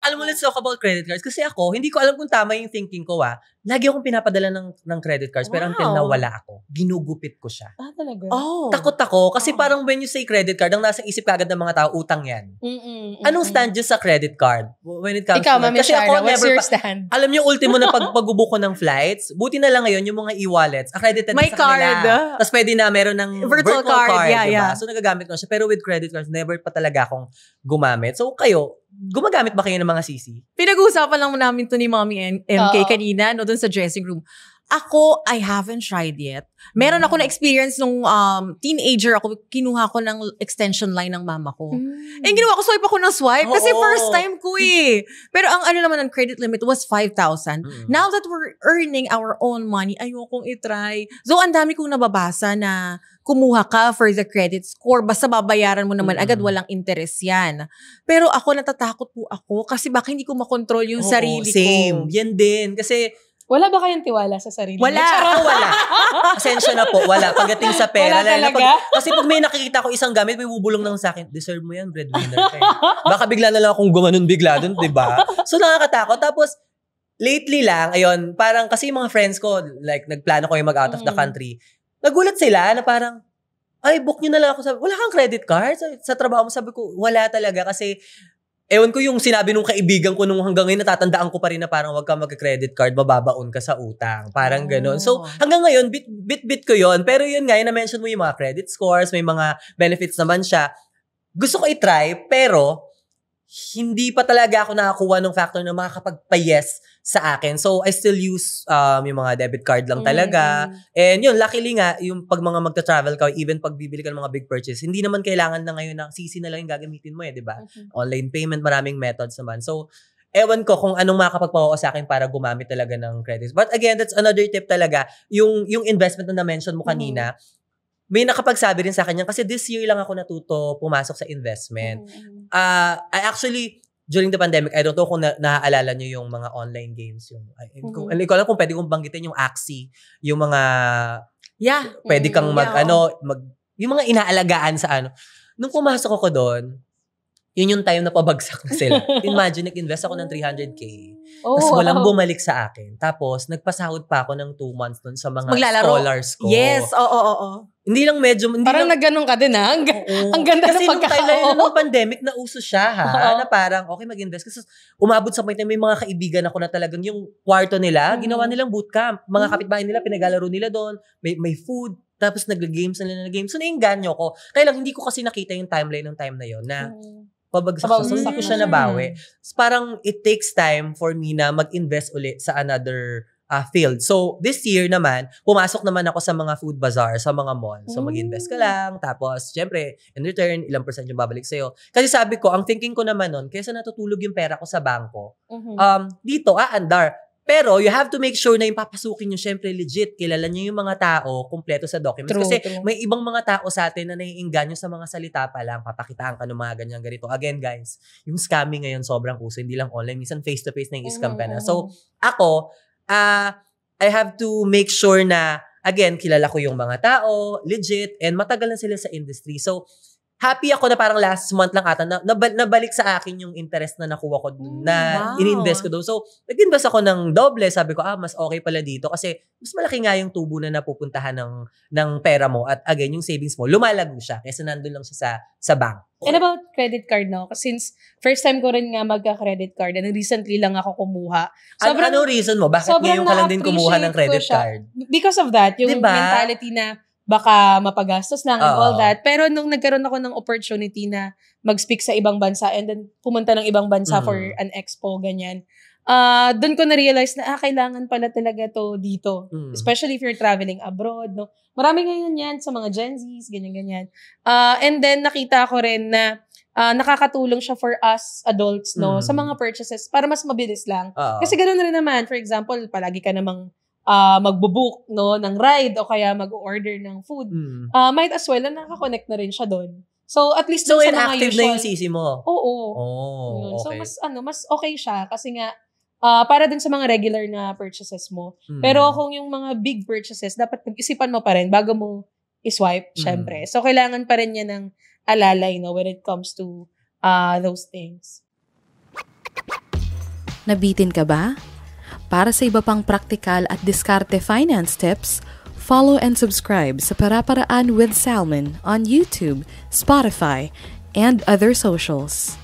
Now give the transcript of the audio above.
alam mo, let's talk about credit cards. Kasi ako, hindi ko alam kung tama yung thinking ko, Lagi akong pinapadala ng credit cards, pero until na wala ako, ginugupit ko siya. Talaga? Takot ako, kasi parang when you say credit card, ang nasa isip kagad ng mga tao, utang yan. Anong stand dyan sa credit card? When it comes Ikaw, to Mami Shara, what's your stand? Alam niyo, ultimo na pag-book ko ng flights, buti na lang ngayon, yung mga e-wallets, accredited may sa kanila. card. Tapos pwede na meron ng virtual card. Yeah. So nagagamit ko siya. Pero with credit cards, never pa talaga akong gumamit. So kayo, gumagamit ba kayo ng mga CC? Pinag-uusapan lang namin to ni Mommy MK kanina, dun sa dressing room. Ako, I haven't tried yet. Meron ako na-experience nung teenager ako, kinuha ko ng extension line ng mama ko. Ginawa ko, swipe ako ng swipe. Kasi first time ko Pero ang naman ang credit limit was 5,000. Now that we're earning our own money, ayokong itry. So, ang dami kong nababasa na kumuha ka for the credit score. Basta babayaran mo naman agad, walang interest yan. Pero ako, natatakot po ako kasi baka hindi ko makontrol yung sarili ko. Same. Yan din. Kasi wala ba kayong tiwala sa sarili? Wala. Wala. Asensya na po. Wala. Pagdating sa pera. Wala talaga? Kasi pag may nakikita ko isang gamit, may bubulong lang sa akin, deserve mo yan, breadwinner. Baka bigla na lang akong gumanon bigla dun, diba? So nakakatakot. Tapos, lately lang, ayun, parang kasi yung mga friends ko, like, nagplano ko yung mag-out of the country, nagulat sila na parang, ay, book nyo na lang ako. Sabi, wala kang credit card? Sa trabaho mo, sabi ko, wala talaga kasi ewan ko yung sinabi nung kaibigan ko nung hanggang ngayon natatandaan ko pa rin na parang wag ka mag-credit card, mababaon ka sa utang. Parang ganun. So, hanggang ngayon, bit ko yon. Pero yun nga, yung na-mention mo yung mga credit scores, may mga benefits naman siya. Gusto ko i-try, pero hindi pa talaga ako nakakuha ng factor na makakapagpa-yes sa akin. So, I still use yung mga debit card lang talaga. And yun, luckily nga, yung pag mga magta-travel ka, even pag bibili ka ng mga big purchase, hindi naman kailangan na ngayon na CC na lang yung gagamitin mo di ba? Online payment, maraming methods naman. So, ewan ko kung anong makakapagpawa sa akin para gumamit talaga ng credits. But again, that's another tip talaga. Yung investment na na-mention mo kanina, may nakapagsabi rin sa kanya kasi this year lang ako natuto pumasok sa investment. I actually, during the pandemic, I don't know kung naaalala nyo yung mga online games. Hindi ko alam kung pwede kong banggitin yung Axie, yung mga pwede kang yung mga inaalagaan sa ano. Nung pumasok ako doon, yun yung time na pabagsak na sila. Imagine, nag-invest ako ng 300K. Tapos walang bumalik sa akin. Tapos, nagpasahod pa ako ng 2 months doon sa mga scholars ko. Yes, oo. Hindi lang medyo... Parang nagganong ka din, ha? Ang ganda ng pagkakao. Kasi nung pandemic, nauso siya, na parang, okay, mag-invest. Kasi umabot sa point na may mga kaibigan ako na talagang yung kwarto nila, ginawa nilang bootcamp. Mga kapitbahay nila, pinagalaro nila doon. May food. Tapos nag-games na games. So, nainganyo ko. Kaya lang, hindi ko kasi nakita yung timeline ng time na yon na pabagsak siya. So, hindi ko siya nabawi. So, parang it takes time for me na mag-invest ulit sa another field. So, this year naman, pumasok naman ako sa mga food bazaar, sa mga mall. So, mag-invest ka lang. Tapos, syempre, in return, ilang % yung babalik sa'yo. Kasi sabi ko, ang thinking ko naman nun, kaysa natutulog yung pera ko sa bangko, dito, aandar. Pero, you have to make sure na yung papasukin nyo, syempre, legit. Kilala nyo yung mga tao, kumpleto sa documents. Kasi may ibang mga tao sa atin na naiinganyo sa mga salita pa lang, papakitaan ka ng mga ganyan ganito. Again, guys, yung scamming ngayon sobrang uso, hindi lang online. Minsan face-to-face na yung scam pa na. So, ako, I have to make sure na, again, kilala ko yung mga tao, legit, and matagal na sila sa industry. So, happy ako na parang last month lang ata, nabalik sa akin yung interest na nakuha ko, na ininvest ko doon. So, nag-invest ako ng doble. Sabi ko, mas okay pala dito kasi mas malaki nga yung tubo na napupuntahan ng pera mo. At again, yung savings mo, lumalago siya kaysa nandun lang siya sa bank. And about credit card, no? Since first time ko rin nga magka-credit card and recently lang ako kumuha. Ano reason mo? Bakit ngayon ka lang din kumuha ng credit card? Because of that, yung mentality na baka mapagastos lang and all that. Pero nung nagkaroon ako ng opportunity na mag-speak sa ibang bansa and then pumunta ng ibang bansa for an expo, ganyan, doon ko na-realize na kailangan pala talaga to dito. Especially if you're traveling abroad, no? Marami ngayon yan sa mga Gen Zs, ganyan-ganyan. And then nakita ko rin na nakakatulong siya for us adults, no? Sa mga purchases para mas mabilis lang. Kasi ganoon rin naman, for example, palagi ka namang magbo-book, no, ng ride o kaya mag-order ng food. Might as well na nakakonect na rin siya doon. So at least so sa mga inactive usual, na yung CC mo. Oo. Okay. So mas okay siya kasi nga para din sa mga regular na purchases mo. Pero kung yung mga big purchases, dapat pag-isipan mo pa rin bago mo i-swipe, syempre. So kailangan pa rin niya ng alalay, no, when it comes to those things. Nabitin ka ba? Para sa iba pang praktikal at diskarte finance tips, follow and subscribe sa Para-Paraan with Salmon on YouTube, Spotify, and other socials.